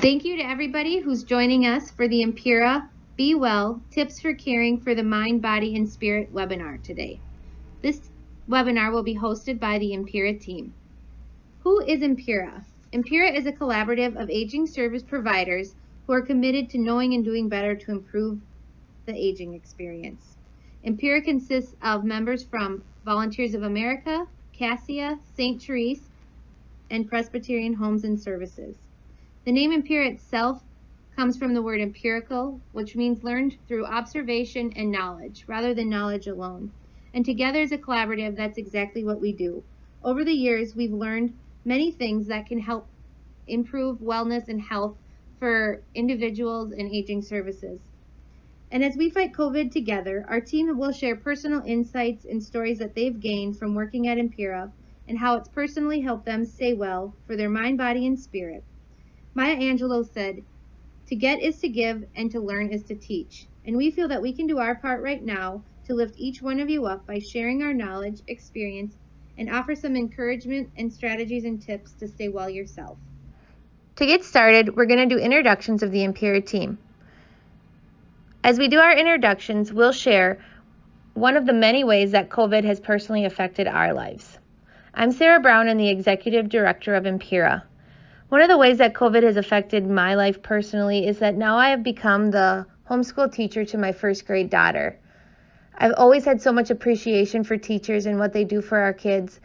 Thank you to everybody who's joining us for the Empira Be Well Tips for Caring for the Mind, Body, and Spirit webinar today. This webinar will be hosted by the Empira team. Who is Empira? Empira is a collaborative of aging service providers who are committed to knowing and doing better to improve the aging experience. Empira consists of members from Volunteers of America, Cassia, St. Therese, and Presbyterian Homes and Services. The name Empira itself comes from the word empirical, which means learned through observation and knowledge, rather than knowledge alone. And together as a collaborative, that's exactly what we do. Over the years, we've learned many things that can help improve wellness and health for individuals and aging services. And as we fight COVID together, our team will share personal insights and stories that they've gained from working at Empira and how it's personally helped them stay well for their mind, body, and spirit. Maya Angelou said, "To get is to give, and to learn is to teach." And we feel that we can do our part right now to lift each one of you up by sharing our knowledge, experience, and offer some encouragement and strategies and tips to stay well yourself. To get started, we're going to do introductions of the Empira team. As we do our introductions, we'll share one of the many ways that COVID has personally affected our lives. I'm Sarah Brown and the Executive Director of Empira. One of the ways that COVID has affected my life personally is that now I have become the homeschool teacher to my first grade daughter. I've always had so much appreciation for teachers and what they do for our kids.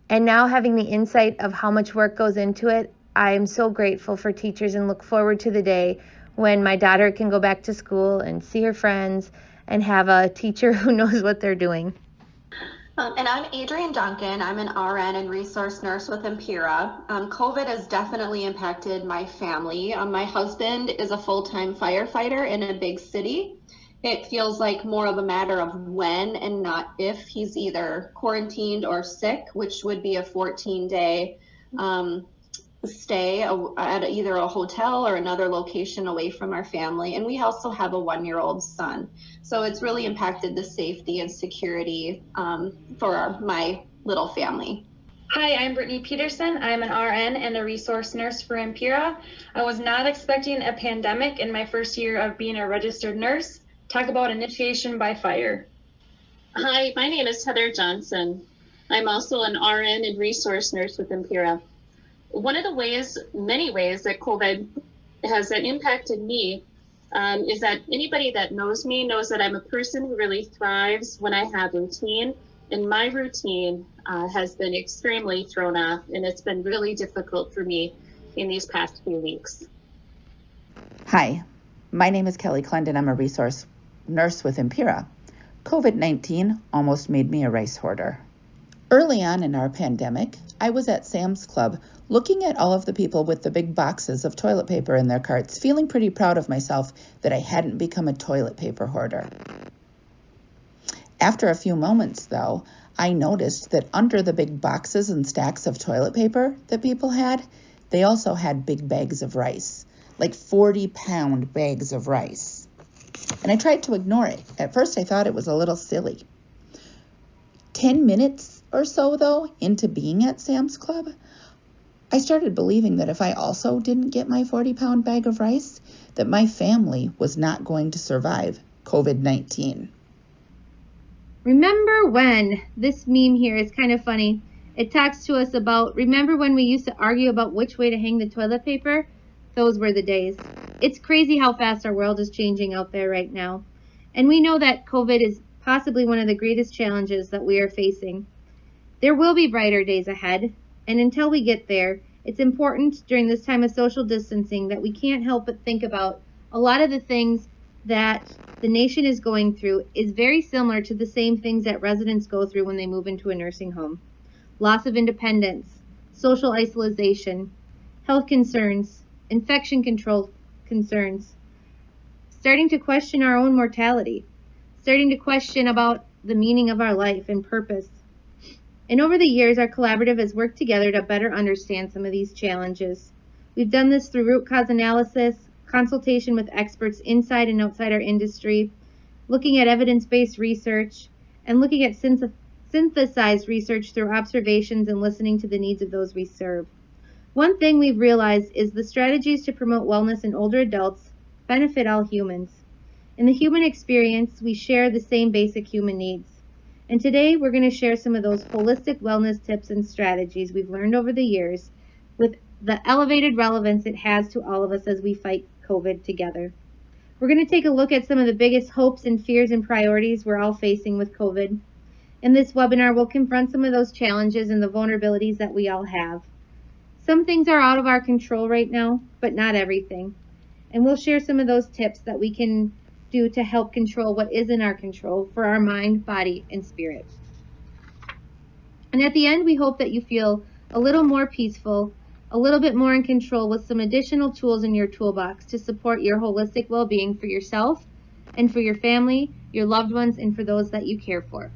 And now having the insight of how much work goes into it, I am so grateful for teachers and look forward to the day when my daughter can go back to school and see her friends and have a teacher who knows what they're doing. And I'm Adrienne Duncan. I'm an RN and resource nurse with Empira. COVID has definitely impacted my family. My husband is a full-time firefighter in a big city. It feels like more of a matter of when and not if he's either quarantined or sick, which would be a 14-day stay at either a hotel or another location away from our family. And we also have a 1-year-old son. So it's really impacted the safety and security for my little family. Hi, I'm Brittni Peterson. I'm an RN and a resource nurse for Empira. I was not expecting a pandemic in my first year of being a registered nurse. Talk about initiation by fire. Hi, my name is Heather Johnson. I'm also an RN and resource nurse with Empira. One of the many ways that COVID has impacted me is that anybody that knows me knows that I'm a person who really thrives when I have routine, and my routine has been extremely thrown off, and it's been really difficult for me in these past few weeks. Hi, my name is Kelly Klund, and I'm a resource nurse with Empira. COVID-19 almost made me a rice hoarder. Early on in our pandemic, I was at Sam's Club looking at all of the people with the big boxes of toilet paper in their carts, feeling pretty proud of myself that I hadn't become a toilet paper hoarder. After a few moments, though, I noticed that under the big boxes and stacks of toilet paper that people had, they also had big bags of rice, like 40-pound bags of rice. And I tried to ignore it. At first, I thought it was a little silly. 10 minutes or so, though, into being at Sam's Club, I started believing that if I also didn't get my 40-pound bag of rice, that my family was not going to survive COVID-19. Remember when? This meme here is kind of funny. It talks to us about, remember when we used to argue about which way to hang the toilet paper? Those were the days. It's crazy how fast our world is changing out there right now. And we know that COVID is possibly one of the greatest challenges that we are facing. There will be brighter days ahead, and until we get there, it's important during this time of social distancing that we can't help but think about a lot of the things that the nation is going through is very similar to the same things that residents go through when they move into a nursing home. Loss of independence, social isolation, health concerns, infection control concerns, starting to question our own mortality, starting to question about the meaning of our life and purpose. And over the years, our collaborative has worked together to better understand some of these challenges. We've done this through root cause analysis, consultation with experts inside and outside our industry, looking at evidence-based research, and looking at synthesized research through observations and listening to the needs of those we serve. One thing we've realized is the strategies to promote wellness in older adults benefit all humans. In the human experience, we share the same basic human needs. And today we're going to share some of those holistic wellness tips and strategies we've learned over the years with the elevated relevance it has to all of us as we fight COVID together. We're going to take a look at some of the biggest hopes and fears and priorities we're all facing with COVID. In this webinar, we'll confront some of those challenges and the vulnerabilities that we all have. Some things are out of our control right now, but not everything. And we'll share some of those tips that we can do to help control what is in our control for our mind, body, and spirit. And at the end, we hope that you feel a little more peaceful, a little bit more in control with some additional tools in your toolbox to support your holistic well-being for yourself and for your family, your loved ones, and for those that you care for.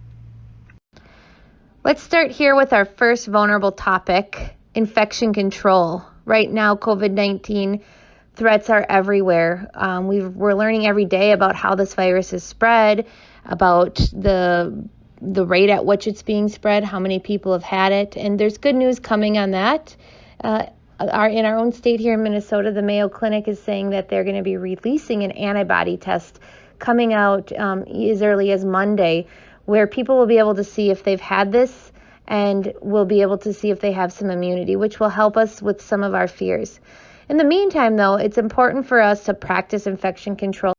Let's start here with our first vulnerable topic, infection control. Right now, COVID-19 threats are everywhere. We're learning every day about how this virus is spread, about the rate at which it's being spread, how many people have had it, and there's good news coming on that. In our own state here in Minnesota, the Mayo Clinic is saying that they're going to be releasing an antibody test coming out as early as Monday, where people will be able to see if they've had this and will be able to see if they have some immunity, which will help us with some of our fears. In the meantime, though, it's important for us to practice infection control.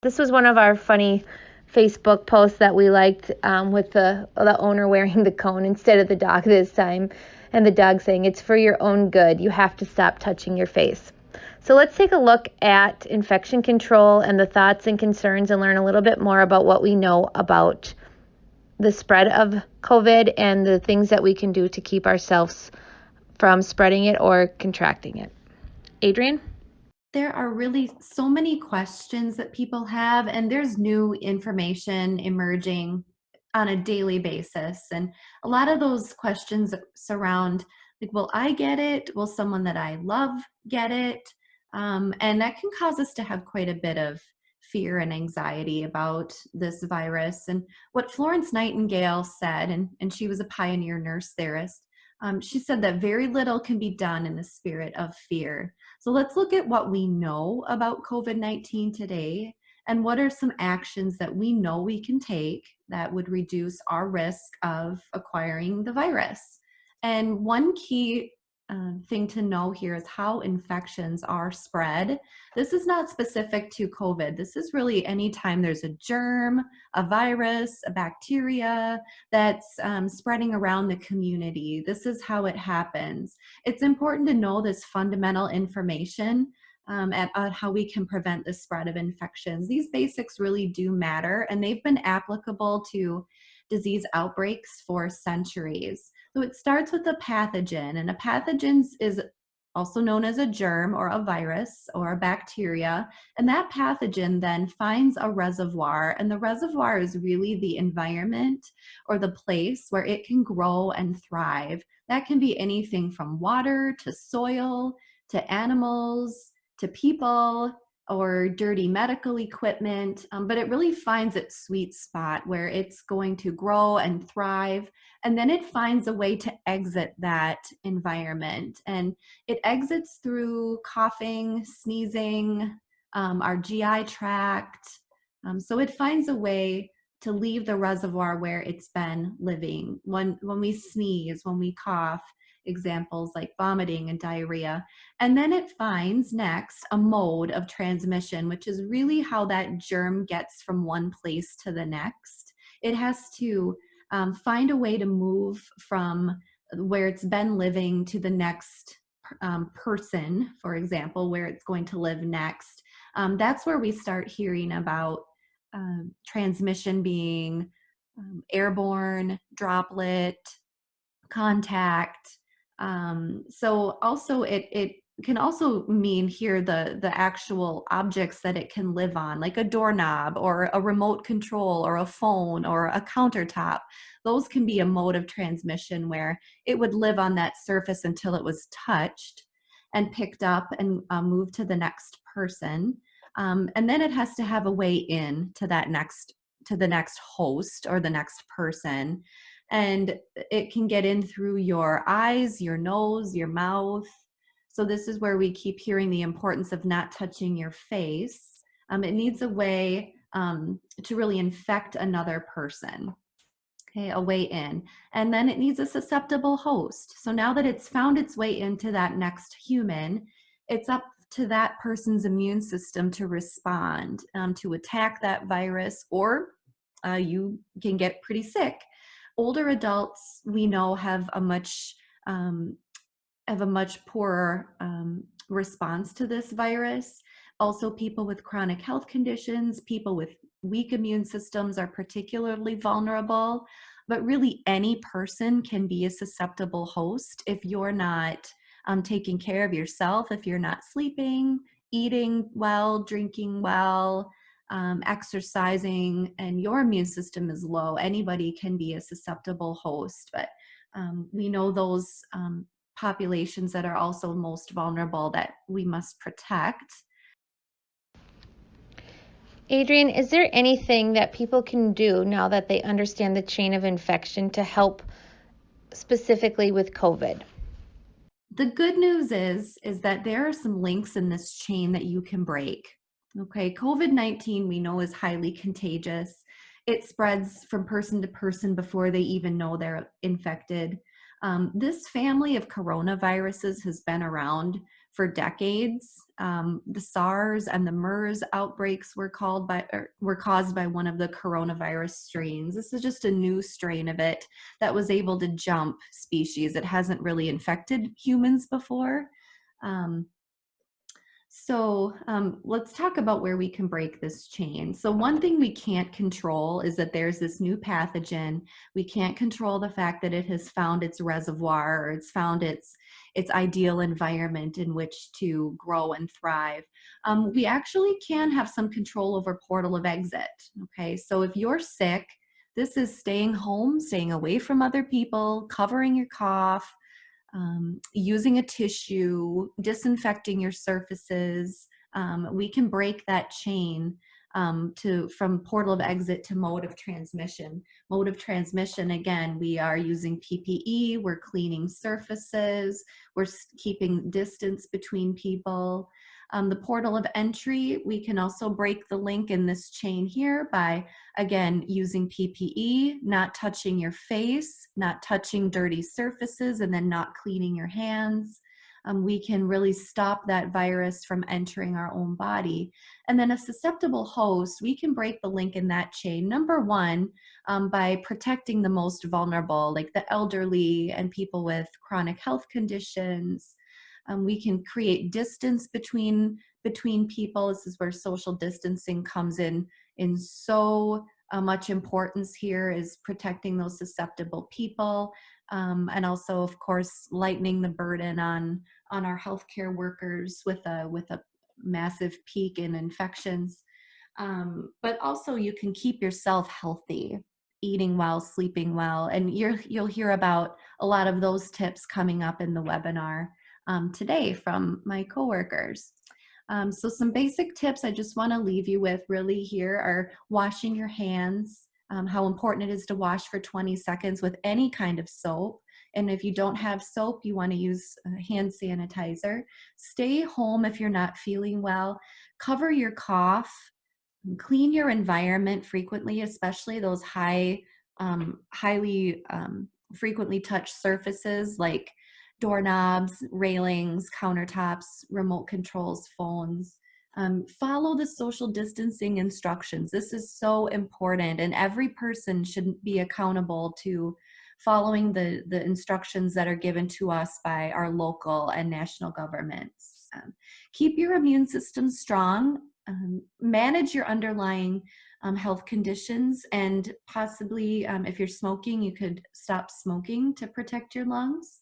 This was one of our funny Facebook posts that we liked with the owner wearing the cone instead of the dog this time, and the dog saying, "It's for your own good. You have to stop touching your face." So let's take a look at infection control and the thoughts and concerns and learn a little bit more about what we know about the spread of COVID and the things that we can do to keep ourselves from spreading it or contracting it. Adrienne? There are really so many questions that people have, and there's new information emerging on a daily basis. And a lot of those questions surround, like, will I get it? Will someone that I love get it? And that can cause us to have quite a bit of fear and anxiety about this virus. And what Florence Nightingale said, and she was a pioneer nurse theorist, she said that very little can be done in the spirit of fear. So let's look at what we know about COVID-19 today and what are some actions that we know we can take that would reduce our risk of acquiring the virus. And one key thing to know here is how infections are spread. This is not specific to COVID. This is really anytime there's a germ, a virus, a bacteria that's spreading around the community. This is how it happens. It's important to know this fundamental information about how we can prevent the spread of infections. These basics really do matter, and they've been applicable to disease outbreaks for centuries. So it starts with a pathogen, and a pathogen is also known as a germ or a virus or a bacteria, and that pathogen then finds a reservoir, and the reservoir is really the environment or the place where it can grow and thrive. That can be anything from water to soil to animals to people or dirty medical equipment, but it really finds its sweet spot where it's going to grow and thrive, and then it finds a way to exit that environment, and it exits through coughing, sneezing, our GI tract, so it finds a way to leave the reservoir where it's been living. When we sneeze, when we cough, examples like vomiting and diarrhea. And then it finds next a mode of transmission, which is really how that germ gets from one place to the next. It has to find a way to move from where it's been living to the next person, for example, where it's going to live next. That's where we start hearing about transmission being airborne, droplet, contact. So also it can also mean here the actual objects that it can live on, like a doorknob or a remote control or a phone or a countertop. Those can be a mode of transmission where it would live on that surface until it was touched and picked up and moved to the next person. And then it has to have a way in to that to the next host or the next person. And it can get in through your eyes, your nose, your mouth, So this is where we keep hearing the importance of not touching your face. It needs a way to really infect another person. Okay, a way in. And then it needs a susceptible host. So now that it's found its way into that next human, it's up to that person's immune system to respond, to attack that virus, or you can get pretty sick. Older adults, we know, have a much poorer response to this virus. Also, people with chronic health conditions, people with weak immune systems are particularly vulnerable. But really, any person can be a susceptible host if you're not taking care of yourself, if you're not sleeping, eating well, drinking well, exercising, and your immune system is low. Anybody can be a susceptible host, but we know those populations that are also most vulnerable that we must protect. Adrienne, is there anything that people can do now that they understand the chain of infection to help specifically with COVID? The good news is that there are some links in this chain that you can break. Okay, COVID-19 we know is highly contagious. It spreads from person to person before they even know they're infected. This family of coronaviruses has been around for decades. The SARS and the MERS outbreaks were caused by one of the coronavirus strains. This is just a new strain of it that was able to jump species. It hasn't really infected humans before. So let's talk about where we can break this chain. So one thing we can't control is that there's this new pathogen. We can't control the fact that it has found its reservoir, or it's found its ideal environment in which to grow and thrive. We actually can have some control over portal of exit. Okay, so if you're sick, this is staying home, staying away from other people, covering your cough, using a tissue, disinfecting your surfaces. We can break that chain from portal of exit to mode of transmission. Mode of transmission, again, we are using PPE, we're cleaning surfaces, we're keeping distance between people. The portal of entry, we can also break the link in this chain here by, again, using PPE, not touching your face, not touching dirty surfaces, and then not cleaning your hands. We can really stop that virus from entering our own body. And then a susceptible host, we can break the link in that chain. Number one, by protecting the most vulnerable, like the elderly and people with chronic health conditions. We can create distance between people. This is where social distancing comes in so much importance here, is protecting those susceptible people, and also, of course, lightening the burden on our healthcare workers with a massive peak in infections. But also, you can keep yourself healthy, eating well, sleeping well, and you'll hear about a lot of those tips coming up in the webinar today from my coworkers. So some basic tips I just want to leave you with really here are washing your hands, how important it is to wash for 20 seconds with any kind of soap. And if you don't have soap, you want to use hand sanitizer. Stay home if you're not feeling well. Cover your cough. Clean your environment frequently, especially those highly frequently touched surfaces like doorknobs, railings, countertops, remote controls, phones. Follow the social distancing instructions. This is so important, and every person should be accountable to following the instructions that are given to us by our local and national governments. Keep your immune system strong. Manage your underlying health conditions, and possibly if you're smoking, you could stop smoking to protect your lungs.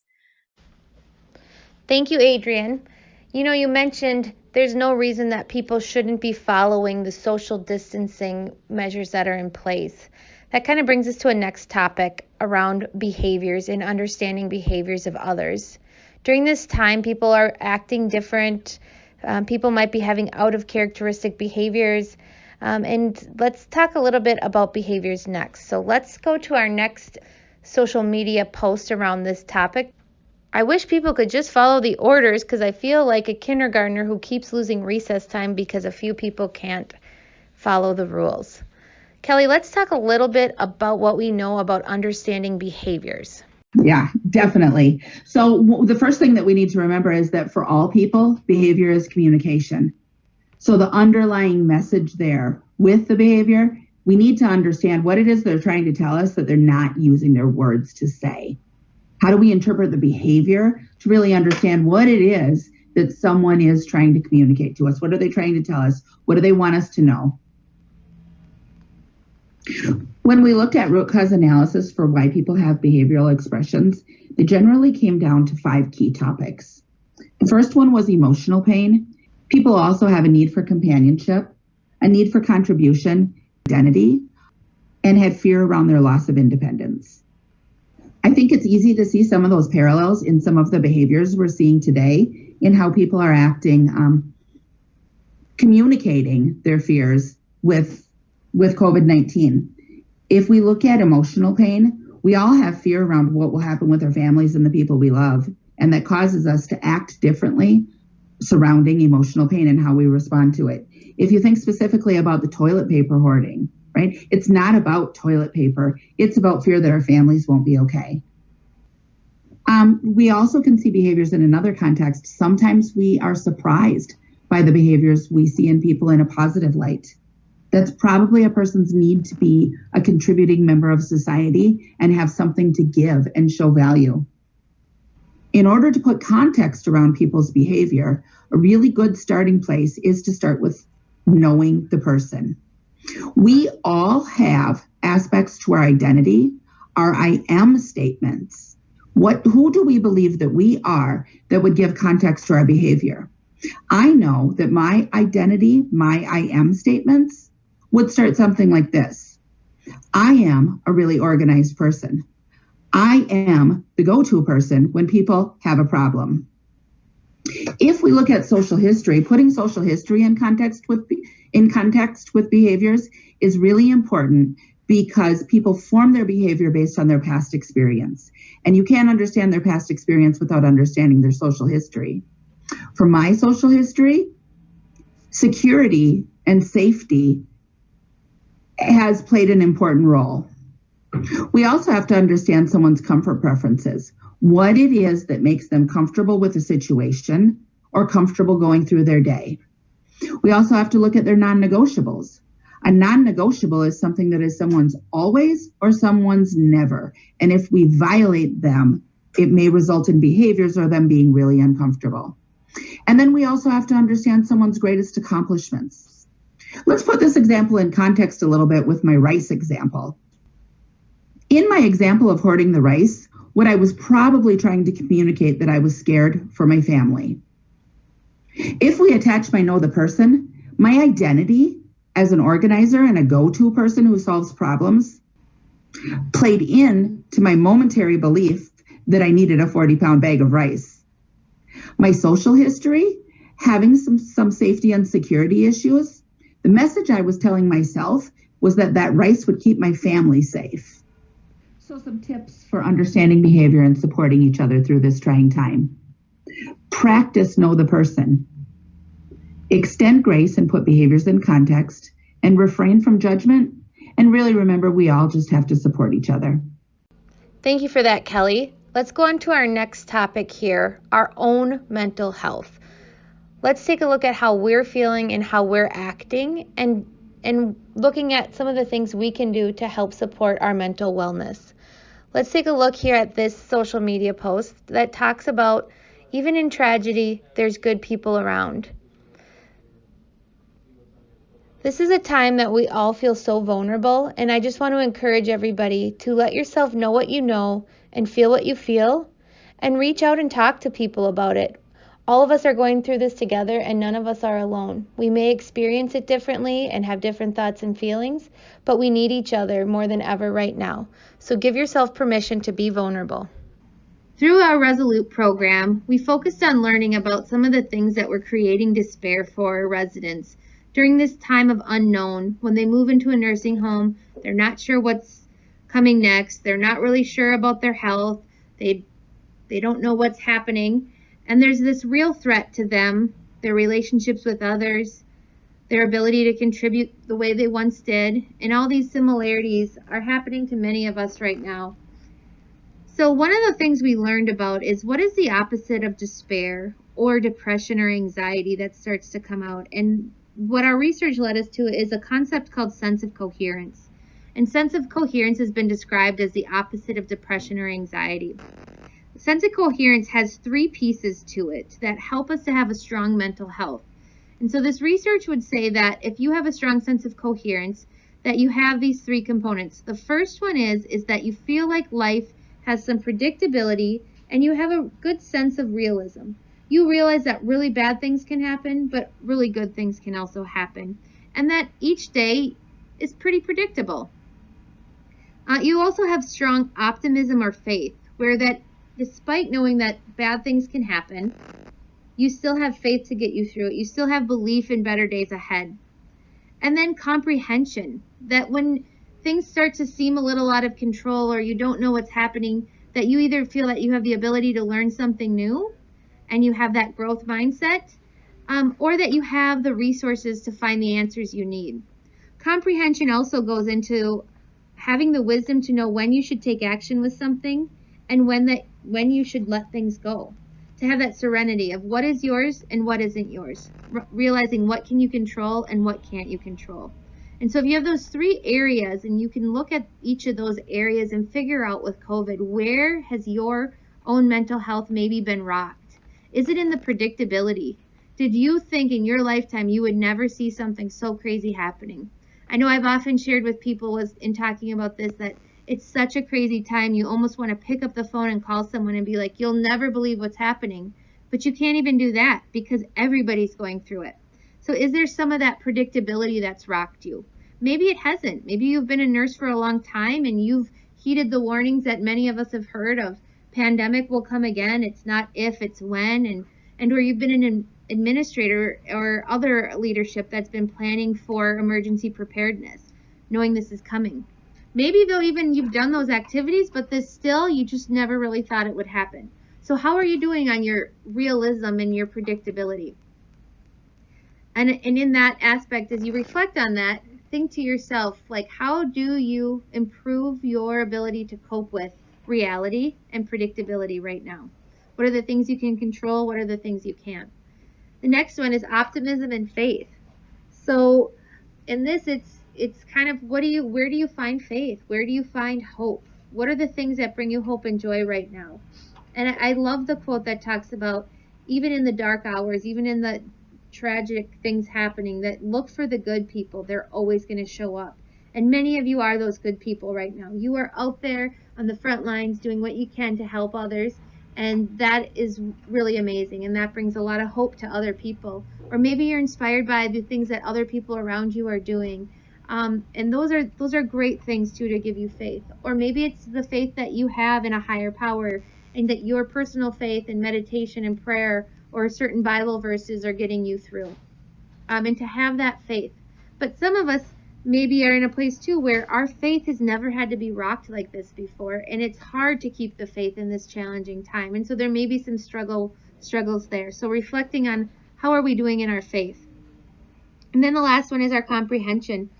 Thank you, Adrienne. You mentioned there's no reason that people shouldn't be following the social distancing measures that are in place. That kind of brings us to a next topic around behaviors and understanding behaviors of others. During this time, people are acting different. People might be having out of characteristic behaviors. And let's talk a little bit about behaviors next. So let's go to our next social media post around this topic. I wish people could just follow the orders because I feel like a kindergartner who keeps losing recess time because a few people can't follow the rules. Kelly, let's talk a little bit about what we know about understanding behaviors. Yeah, definitely. So the first thing that we need to remember is that for all people, behavior is communication. So the underlying message there with the behavior, we need to understand what it is they're trying to tell us that they're not using their words to say. How do we interpret the behavior to really understand what it is that someone is trying to communicate to us? What are they trying to tell us? What do they want us to know? When we looked at root cause analysis for why people have behavioral expressions, they generally came down to 5 key topics. The first one was emotional pain. People also have a need for companionship, a need for contribution, identity, and had fear around their loss of independence. I think it's easy to see some of those parallels in some of the behaviors we're seeing today in how people are acting, communicating their fears with COVID-19. If we look at emotional pain, we all have fear around what will happen with our families and the people we love, and that causes us to act differently surrounding emotional pain and how we respond to it. If you think specifically about the toilet paper hoarding, right? It's not about toilet paper. It's about fear that our families won't be okay. We also can see behaviors in another context. Sometimes we are surprised by the behaviors we see in people in a positive light. That's probably a person's need to be a contributing member of society and have something to give and show value. In order to put context around people's behavior, a really good starting place is to start with knowing the person. We all have aspects to our identity, our I am statements. Who do we believe that we are that would give context to our behavior? I know that my identity, my I am statements would start something like this. I am a really organized person. I am the go-to person when people have a problem. If we look at social history, putting social history in context with behaviors is really important because people form their behavior based on their past experience. And you can't understand their past experience without understanding their social history. For my social history, security and safety has played an important role. We also have to understand someone's comfort preferences, what it is that makes them comfortable with a situation or comfortable going through their day. We also have to look at their non-negotiables. A non-negotiable is something that is someone's always or someone's never. And if we violate them, it may result in behaviors or them being really uncomfortable. And then we also have to understand someone's greatest accomplishments. Let's put this example in context a little bit with my rice example. In my example of hoarding the rice, what I was probably trying to communicate that I was scared for my family. If we attach my know the person, my identity as an organizer and a go-to person who solves problems played into my momentary belief that I needed a 40-pound bag of rice. My social history, having some safety and security issues, the message I was telling myself was that rice would keep my family safe. So some tips for understanding behavior and supporting each other through this trying time. Practice know the person. Extend grace and put behaviors in context, and refrain from judgment. And really remember, we all just have to support each other. Thank you for that, Kelly. Let's go on to our next topic here, our own mental health. Let's take a look at how we're feeling and how we're acting, and looking at some of the things we can do to help support our mental wellness. Let's take a look here at this social media post that talks about even in tragedy, there's good people around. This is a time that we all feel so vulnerable, and I just want to encourage everybody to let yourself know what you know and feel what you feel, and reach out and talk to people about it. All of us are going through this together, and none of us are alone. We may experience it differently and have different thoughts and feelings, but we need each other more than ever right now. So give yourself permission to be vulnerable. Through our Resolute program, we focused on learning about some of the things that were creating despair for our residents during this time of unknown. When they move into a nursing home, they're not sure what's coming next. They're not really sure about their health. They They don't know what's happening. And there's this real threat to them, their relationships with others, their ability to contribute the way they once did. And all these similarities are happening to many of us right now. So one of the things we learned about is what is the opposite of despair or depression or anxiety that starts to come out. And what our research led us to is a concept called sense of coherence. And sense of coherence has been described as the opposite of depression or anxiety. Sense of coherence has 3 pieces to it that help us to have a strong mental health. And so this research would say that if you have a strong sense of coherence, that you have these 3 components. The first one is that you feel like life has some predictability and you have a good sense of realism. You realize that really bad things can happen, but really good things can also happen. And that each day is pretty predictable. You also have strong optimism or faith, where that despite knowing that bad things can happen, you still have faith to get you through it. You still have belief in better days ahead. And then comprehension, that when things start to seem a little out of control or you don't know what's happening, that you either feel that you have the ability to learn something new and you have that growth mindset, or that you have the resources to find the answers you need. Comprehension also goes into having the wisdom to know when you should take action with something and when you should let things go. To have that serenity of what is yours and what isn't yours. Realizing what can you control and what can't you control. And so if you have those 3 areas and you can look at each of those areas and figure out with COVID, where has your own mental health maybe been rocked? Is it in the predictability? Did you think in your lifetime you would never see something so crazy happening? I know I've often shared with people in talking about this that it's such a crazy time. You almost want to pick up the phone and call someone and be like, you'll never believe what's happening. But you can't even do that because everybody's going through it. So is there some of that predictability that's rocked you? Maybe it hasn't. Maybe you've been a nurse for a long time and you've heeded the warnings that many of us have heard of pandemic will come again. It's not if, it's when. And or you've been an administrator or other leadership that's been planning for emergency preparedness, knowing this is coming. Maybe though even you've done those activities, but you just never really thought it would happen. So how are you doing on your realism and your predictability? And in that aspect, as you reflect on that, think to yourself, like, how do you improve your ability to cope with reality and predictability right now? What are the things you can control? What are the things you can't? The next one is optimism and faith. So in this, it's kind of where do you find faith? Where do you find hope? What are the things that bring you hope and joy right now? And I love the quote that talks about even in the dark hours, even in the tragic things happening, that look for the good people. They're always going to show up. And many of you are those good people right now. You are out there on the front lines doing what you can to help others. And that is really amazing. And that brings a lot of hope to other people. Or maybe you're inspired by the things that other people around you are doing. And those are great things too to give you faith. Or maybe it's the faith that you have in a higher power, and that your personal faith and meditation and prayer or certain Bible verses are getting you through. And to have that faith. But some of us maybe are in a place too where our faith has never had to be rocked like this before, and it's hard to keep the faith in this challenging time. And so there may be some struggles there. So reflecting on how are we doing in our faith. And then the last one is our comprehension.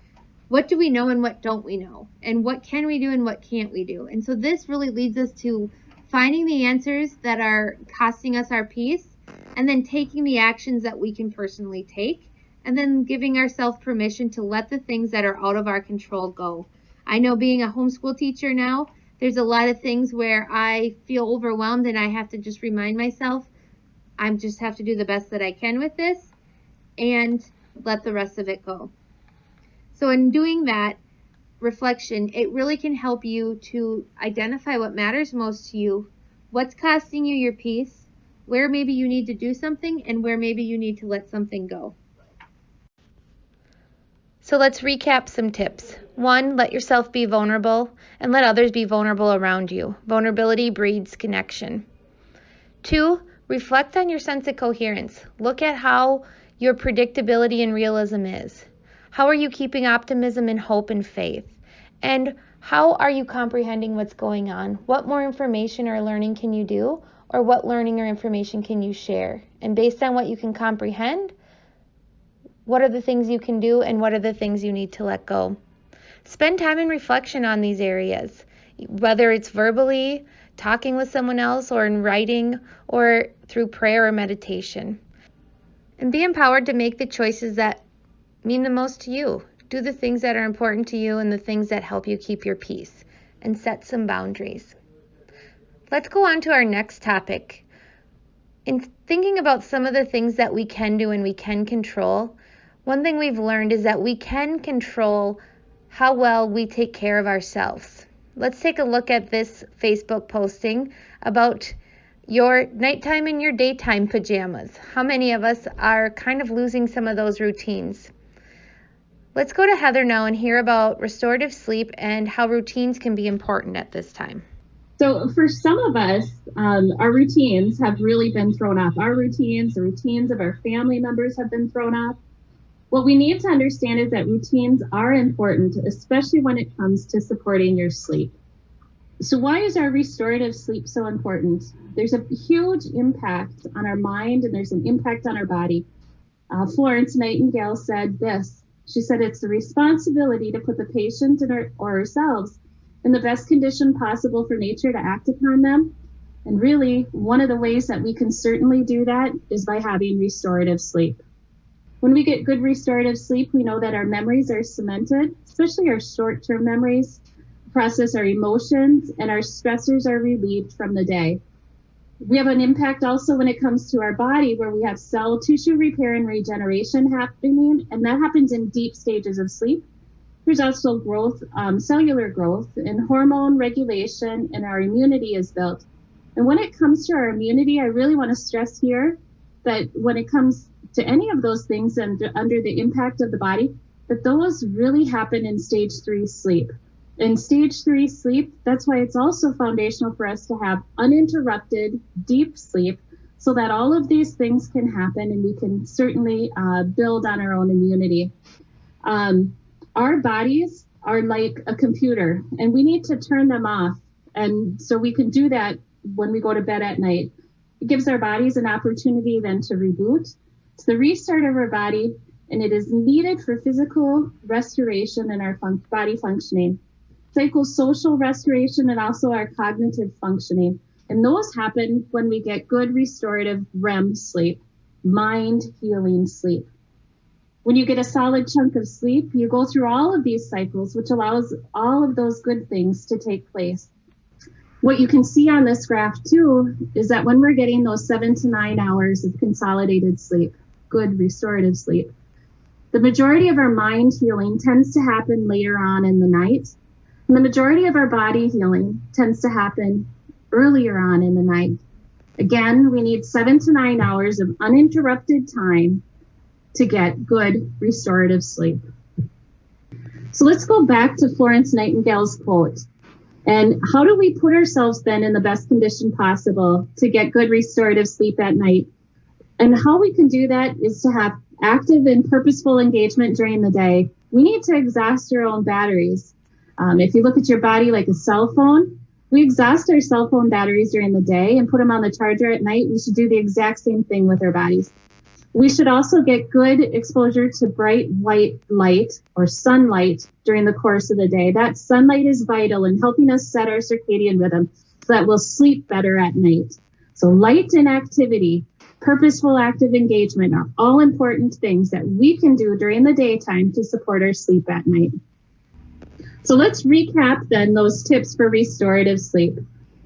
What do we know and what don't we know? And what can we do and what can't we do? And so this really leads us to finding the answers that are costing us our peace, and then taking the actions that we can personally take, and then giving ourselves permission to let the things that are out of our control go. I know being a homeschool teacher now, there's a lot of things where I feel overwhelmed and I have to just remind myself, I just have to do the best that I can with this and let the rest of it go. So in doing that reflection, it really can help you to identify what matters most to you, what's costing you your peace, where maybe you need to do something, and where maybe you need to let something go. So let's recap some tips. 1, let yourself be vulnerable and let others be vulnerable around you. Vulnerability breeds connection. 2, reflect on your sense of coherence. Look at how your predictability and realism is. How are you keeping optimism and hope and faith? And how are you comprehending what's going on? What more information or learning can you do? or what learning or information can you share? And based on what you can comprehend, what are the things you can do and what are the things you need to let go? Spend time in reflection on these areas, whether it's verbally, talking with someone else, or in writing, or through prayer or meditation. And be empowered to make the choices that mean the most to you. Do the things that are important to you and the things that help you keep your peace, and set some boundaries. Let's go on to our next topic. In thinking about some of the things that we can do and we can control, one thing we've learned is that we can control how well we take care of ourselves. Let's take a look at this Facebook posting about your nighttime and your daytime pajamas. How many of us are kind of losing some of those routines? Let's go to Heather now and hear about restorative sleep and how routines can be important at this time. So for some of us, our routines have really been thrown off. Our routines, the routines of our family members have been thrown off. What we need to understand is that routines are important, especially when it comes to supporting your sleep. So why is our restorative sleep so important? There's a huge impact on our mind and there's an impact on our body. Florence Nightingale said this. She said, it's the responsibility to put the patient or ourselves in the best condition possible for nature to act upon them. And really, one of the ways that we can certainly do that is by having restorative sleep. When we get good restorative sleep, we know that our memories are cemented, especially our short-term memories, process our emotions, and our stressors are relieved from the day. We have an impact also when it comes to our body, where we have cell tissue repair and regeneration happening, and that happens in deep stages of sleep. There's also growth, cellular growth, and hormone regulation, and our immunity is built. And when it comes to our immunity, I really want to stress here that when it comes to any of those things and under the impact of the body, that those really happen in stage 3 sleep. In stage 3 sleep, that's why it's also foundational for us to have uninterrupted, deep sleep, so that all of these things can happen and we can certainly build on our own immunity. Our bodies are like a computer, and we need to turn them off. And so we can do that when we go to bed at night. It gives our bodies an opportunity then to reboot. It's the restart of our body, and it is needed for physical restoration and our body functioning. Psychosocial restoration and also our cognitive functioning. And those happen when we get good restorative REM sleep, mind healing sleep. When you get a solid chunk of sleep, you go through all of these cycles, which allows all of those good things to take place. What you can see on this graph too is that when we're getting those 7 to 9 hours of consolidated sleep, good restorative sleep, the majority of our mind healing tends to happen later on in the night. And the majority of our body healing tends to happen earlier on in the night. Again, we need 7 to 9 hours of uninterrupted time to get good restorative sleep. So let's go back to Florence Nightingale's quote. And how do we put ourselves then in the best condition possible to get good restorative sleep at night? And how we can do that is to have active and purposeful engagement during the day. We need to exhaust our own batteries. If you look at your body like a cell phone, we exhaust our cell phone batteries during the day and put them on the charger at night. We should do the exact same thing with our bodies. We should also get good exposure to bright white light or sunlight during the course of the day. That sunlight is vital in helping us set our circadian rhythm so that we'll sleep better at night. So light and activity, purposeful active engagement are all important things that we can do during the daytime to support our sleep at night. So let's recap then those tips for restorative sleep.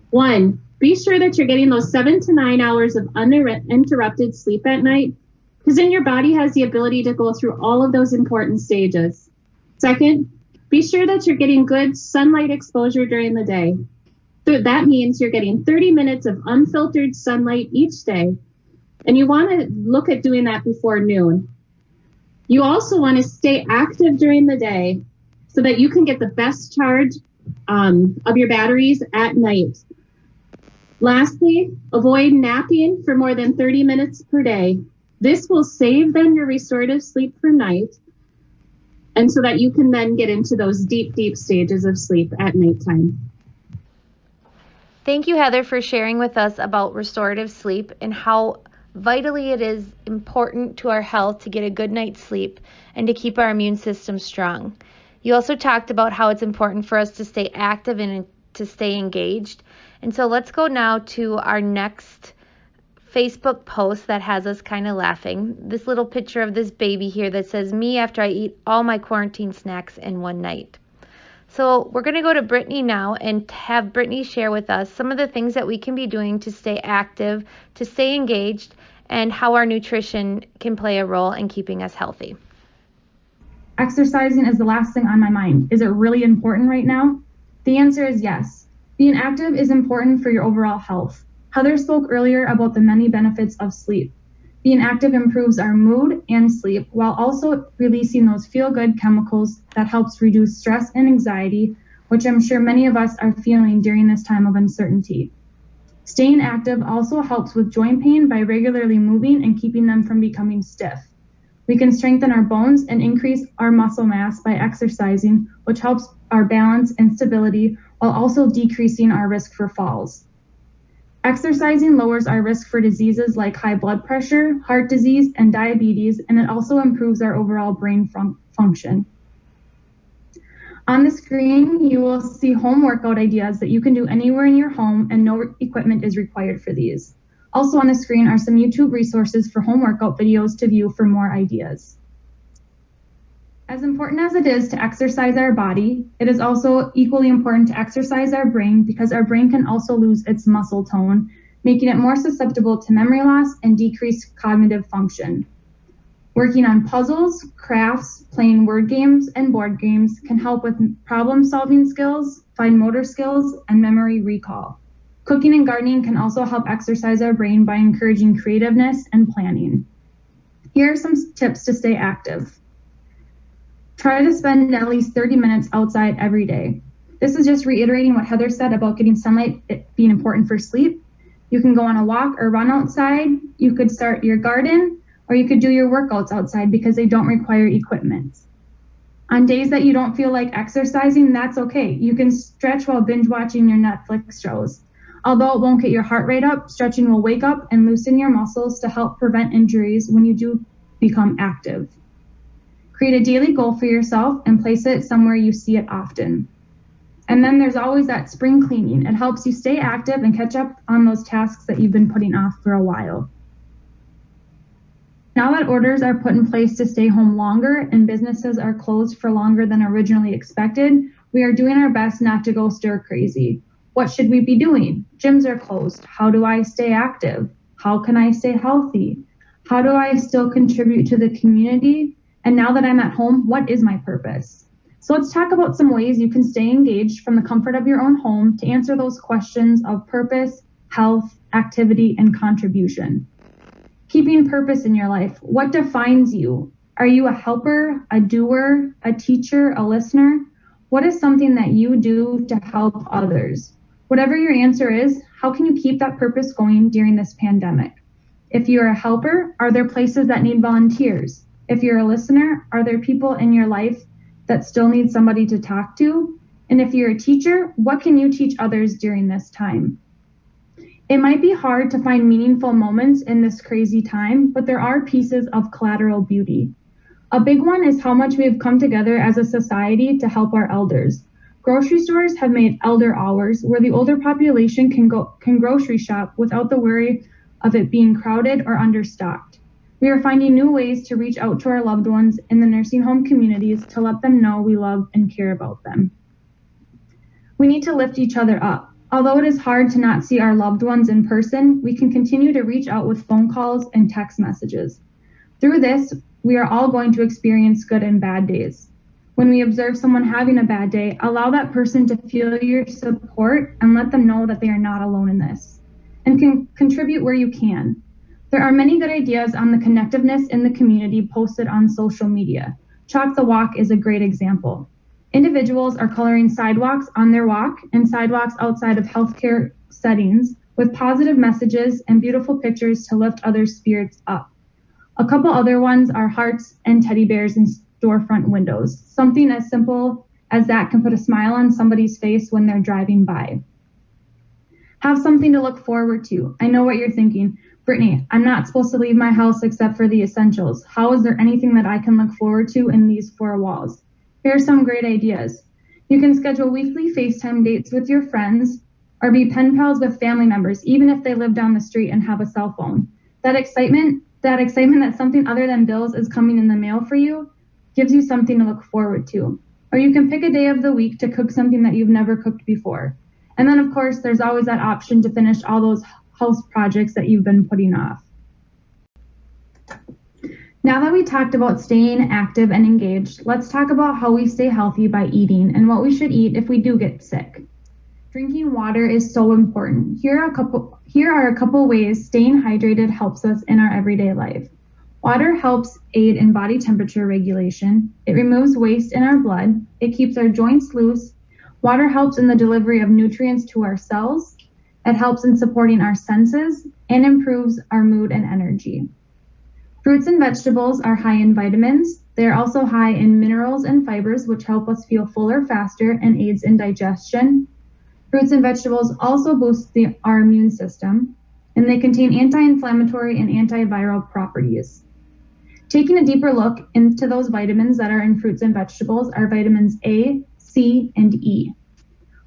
1, be sure that you're getting those 7 to 9 hours of uninterrupted sleep at night, because then your body has the ability to go through all of those important stages. 2nd, be sure that you're getting good sunlight exposure during the day. That means you're getting 30 minutes of unfiltered sunlight each day, and you want to look at doing that before noon. You also want to stay active during the day so that you can get the best charge of your batteries at night. Lastly, avoid napping for more than 30 minutes per day. This will save then your restorative sleep for night, and so that you can then get into those deep, deep stages of sleep at nighttime. Thank you, Heather, for sharing with us about restorative sleep and how vitally it is important to our health to get a good night's sleep and to keep our immune system strong. You also talked about how it's important for us to stay active and to stay engaged. And so let's go now to our next Facebook post that has us kind of laughing. This little picture of this baby here that says, "Me after I eat all my quarantine snacks in one night." So we're going to go to Brittni now and have Brittni share with us some of the things that we can be doing to stay active, to stay engaged, and how our nutrition can play a role in keeping us healthy. Exercising is the last thing on my mind. Is it really important right now? The answer is yes. Being active is important for your overall health. Heather spoke earlier about the many benefits of sleep. Being active improves our mood and sleep while also releasing those feel-good chemicals that helps reduce stress and anxiety, which I'm sure many of us are feeling during this time of uncertainty. Staying active also helps with joint pain by regularly moving and keeping them from becoming stiff. We can strengthen our bones and increase our muscle mass by exercising, which helps our balance and stability while also decreasing our risk for falls. Exercising lowers our risk for diseases like high blood pressure, heart disease, and diabetes, and it also improves our overall brain function. On the screen, you will see home workout ideas that you can do anywhere in your home, and no equipment is required for these. Also on the screen are some YouTube resources for home workout videos to view for more ideas. As important as it is to exercise our body, it is also equally important to exercise our brain because our brain can also lose its muscle tone, making it more susceptible to memory loss and decreased cognitive function. Working on puzzles, crafts, playing word games, and board games can help with problem-solving skills, fine motor skills, and memory recall. Cooking and gardening can also help exercise our brain by encouraging creativeness and planning. Here are some tips to stay active. Try to spend at least 30 minutes outside every day. This is just reiterating what Heather said about getting sunlight being important for sleep. You can go on a walk or run outside. You could start your garden, or you could do your workouts outside because they don't require equipment. On days that you don't feel like exercising, that's okay. You can stretch while binge watching your Netflix shows. Although it won't get your heart rate up, stretching will wake up and loosen your muscles to help prevent injuries when you do become active. Create a daily goal for yourself and place it somewhere you see it often. And then there's always that spring cleaning. It helps you stay active and catch up on those tasks that you've been putting off for a while. Now that orders are put in place to stay home longer and businesses are closed for longer than originally expected, we are doing our best not to go stir crazy. What should we be doing? Gyms are closed. How do I stay active? How can I stay healthy? How do I still contribute to the community? And now that I'm at home, what is my purpose? So let's talk about some ways you can stay engaged from the comfort of your own home to answer those questions of purpose, health, activity, and contribution. Keeping purpose in your life. What defines you? Are you a helper, a doer, a teacher, a listener? What is something that you do to help others? Whatever your answer is, how can you keep that purpose going during this pandemic? If you're a helper, are there places that need volunteers? If you're a listener, are there people in your life that still need somebody to talk to? And if you're a teacher, what can you teach others during this time? It might be hard to find meaningful moments in this crazy time, but there are pieces of collateral beauty. A big one is how much we have come together as a society to help our elders. Grocery stores have made elder hours where the older population can grocery shop without the worry of it being crowded or understocked. We are finding new ways to reach out to our loved ones in the nursing home communities to let them know we love and care about them. We need to lift each other up. Although it is hard to not see our loved ones in person, we can continue to reach out with phone calls and text messages. Through this, we are all going to experience good and bad days. When we observe someone having a bad day, allow that person to feel your support and let them know that they are not alone in this, and can contribute where you can. There are many good ideas on the connectiveness in the community posted on social media. Chalk the Walk is a great example. Individuals are coloring sidewalks on their walk and sidewalks outside of healthcare settings with positive messages and beautiful pictures to lift others' spirits up. A couple other ones are hearts and teddy bears in storefront windows. Something as simple as that can put a smile on somebody's face when they're driving by. Have something to look forward to. I know what you're thinking. Brittni, I'm not supposed to leave my house except for the essentials. How is there anything that I can look forward to in these four walls? Here are some great ideas. You can schedule weekly FaceTime dates with your friends or be pen pals with family members, even if they live down the street and have a cell phone. That excitement that something other than bills is coming in the mail for you gives you something to look forward to. Or you can pick a day of the week to cook something that you've never cooked before. And then, of course, there's always that option to finish all those house projects that you've been putting off. Now that we talked about staying active and engaged, let's talk about how we stay healthy by eating and what we should eat if we do get sick. Drinking water is so important. Here are a couple ways staying hydrated helps us in our everyday life. Water helps aid in body temperature regulation. It removes waste in our blood. It keeps our joints loose. Water helps in the delivery of nutrients to our cells. It helps in supporting our senses and improves our mood and energy. Fruits and vegetables are high in vitamins. They are also high in minerals and fibers, which help us feel fuller faster and aids in digestion. Fruits and vegetables also boost our immune system, and they contain anti-inflammatory and antiviral properties. Taking a deeper look into those vitamins that are in fruits and vegetables are vitamins A, C, and E.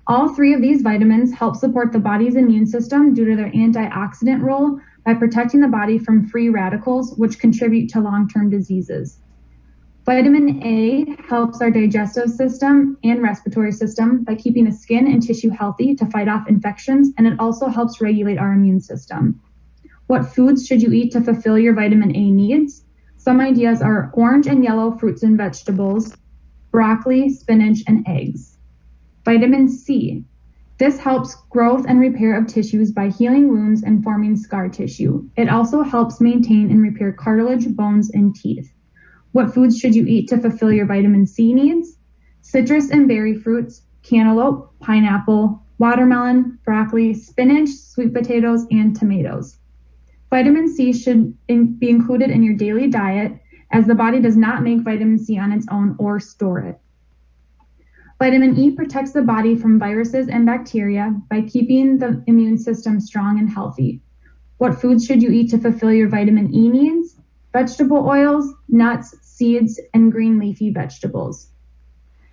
All three of these vitamins help support the body's immune system due to their antioxidant role by protecting the body from free radicals, which contribute to long-term diseases. Vitamin A helps our digestive system and respiratory system by keeping the skin and tissue healthy to fight off infections, and it also helps regulate our immune system. What foods should you eat to fulfill your vitamin A needs? Some ideas are orange and yellow fruits and vegetables, broccoli, spinach, and eggs. Vitamin C. This helps growth and repair of tissues by healing wounds and forming scar tissue. It also helps maintain and repair cartilage, bones, and teeth. What foods should you eat to fulfill your vitamin C needs? Citrus and berry fruits, cantaloupe, pineapple, watermelon, broccoli, spinach, sweet potatoes, and tomatoes. Vitamin C should be included in your daily diet, as the body does not make vitamin C on its own or store it. Vitamin E protects the body from viruses and bacteria by keeping the immune system strong and healthy. What foods should you eat to fulfill your vitamin E needs? Vegetable oils, nuts, seeds, and green leafy vegetables.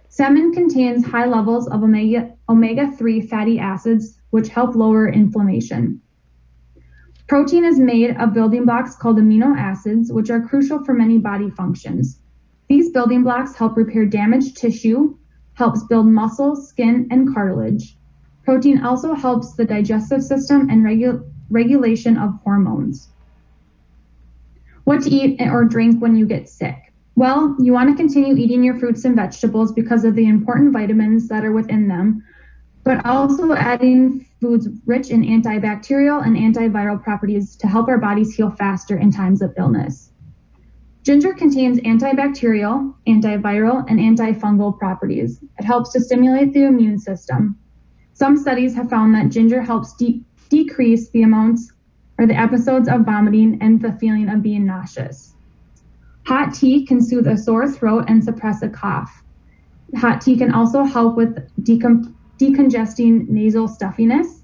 Salmon contains high levels of omega-3 fatty acids, which help lower inflammation. Protein is made of building blocks called amino acids, which are crucial for many body functions. These building blocks help repair damaged tissue, helps build muscle, skin, and cartilage. Protein also helps the digestive system and regulation of hormones. What to eat or drink when you get sick? Well, you want to continue eating your fruits and vegetables because of the important vitamins that are within them, but also adding foods rich in antibacterial and antiviral properties to help our bodies heal faster in times of illness. Ginger contains antibacterial, antiviral, and antifungal properties. It helps to stimulate the immune system. Some studies have found that ginger helps decrease the amounts or the episodes of vomiting and the feeling of being nauseous. Hot tea can soothe a sore throat and suppress a cough. Hot tea can also help with decongesting nasal stuffiness,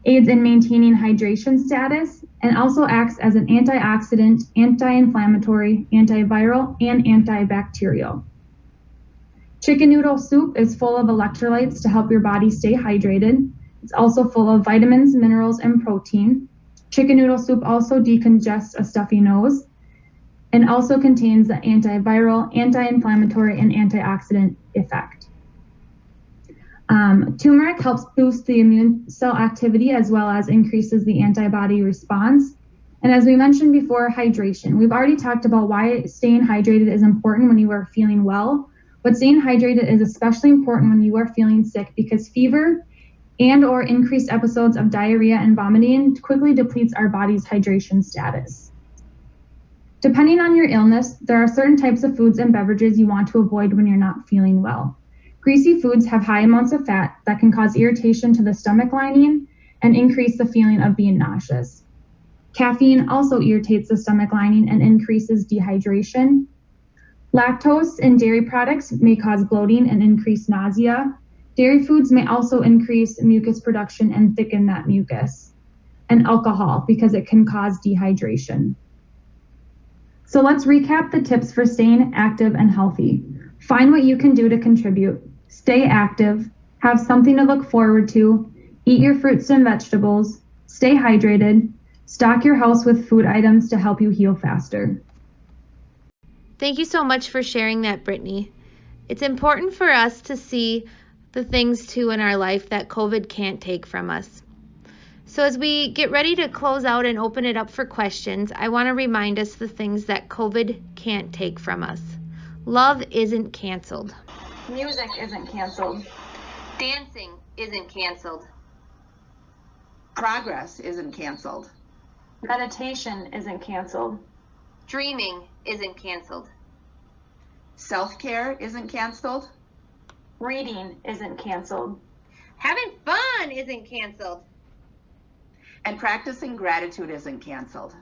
aids in maintaining hydration status, and also acts as an antioxidant, anti-inflammatory, antiviral, and antibacterial. Chicken noodle soup is full of electrolytes to help your body stay hydrated. It's also full of vitamins, minerals, and protein. Chicken noodle soup also decongests a stuffy nose and also contains the antiviral, anti-inflammatory, and antioxidant effect. Turmeric helps boost the immune cell activity as well as increases the antibody response. And as we mentioned before, hydration. We've already talked about why staying hydrated is important when you are feeling well, but staying hydrated is especially important when you are feeling sick because fever and or increased episodes of diarrhea and vomiting quickly depletes our body's hydration status. Depending on your illness, there are certain types of foods and beverages you want to avoid when you're not feeling well. Greasy foods have high amounts of fat that can cause irritation to the stomach lining and increase the feeling of being nauseous. Caffeine also irritates the stomach lining and increases dehydration. Lactose in dairy products may cause bloating and increase nausea. Dairy foods may also increase mucus production and thicken that mucus. And alcohol, because it can cause dehydration. So let's recap the tips for staying active and healthy. Find what you can do to contribute. Stay active, have something to look forward to, eat your fruits and vegetables, stay hydrated, stock your house with food items to help you heal faster. Thank you so much for sharing that, Brittni. It's important for us to see the things too in our life that COVID can't take from us. So as we get ready to close out and open it up for questions, I want to remind us the things that COVID can't take from us. Love isn't canceled. Music isn't canceled. Dancing isn't canceled. Progress isn't canceled. Meditation isn't canceled. Dreaming isn't canceled. Self-care isn't canceled. Reading isn't canceled. Having fun isn't canceled. And practicing gratitude isn't canceled.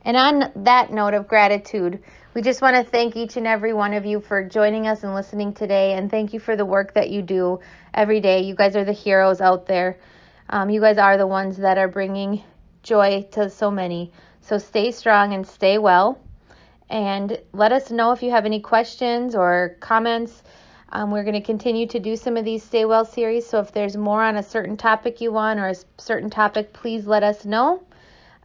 And on that note of gratitude, we just want to thank each and every one of you for joining us and listening today. And thank you for the work that you do every day. You guys are the heroes out there. You guys are the ones that are bringing joy to so many. So stay strong and stay well. And let us know if you have any questions or comments. We're going to continue to do some of these Stay Well series. So if there's more on a certain topic you want or a certain topic, please let us know.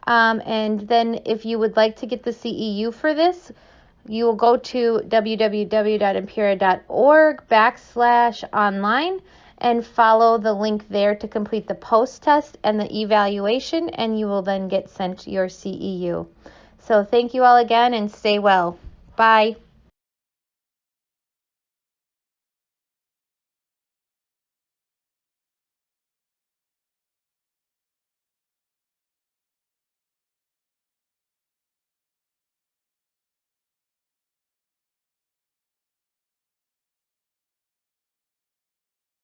And then if you would like to get the CEU for this, you will go to www.empira.org/online and follow the link there to complete the post test and the evaluation, and you will then get sent your CEU. So thank you all again and stay well. Bye.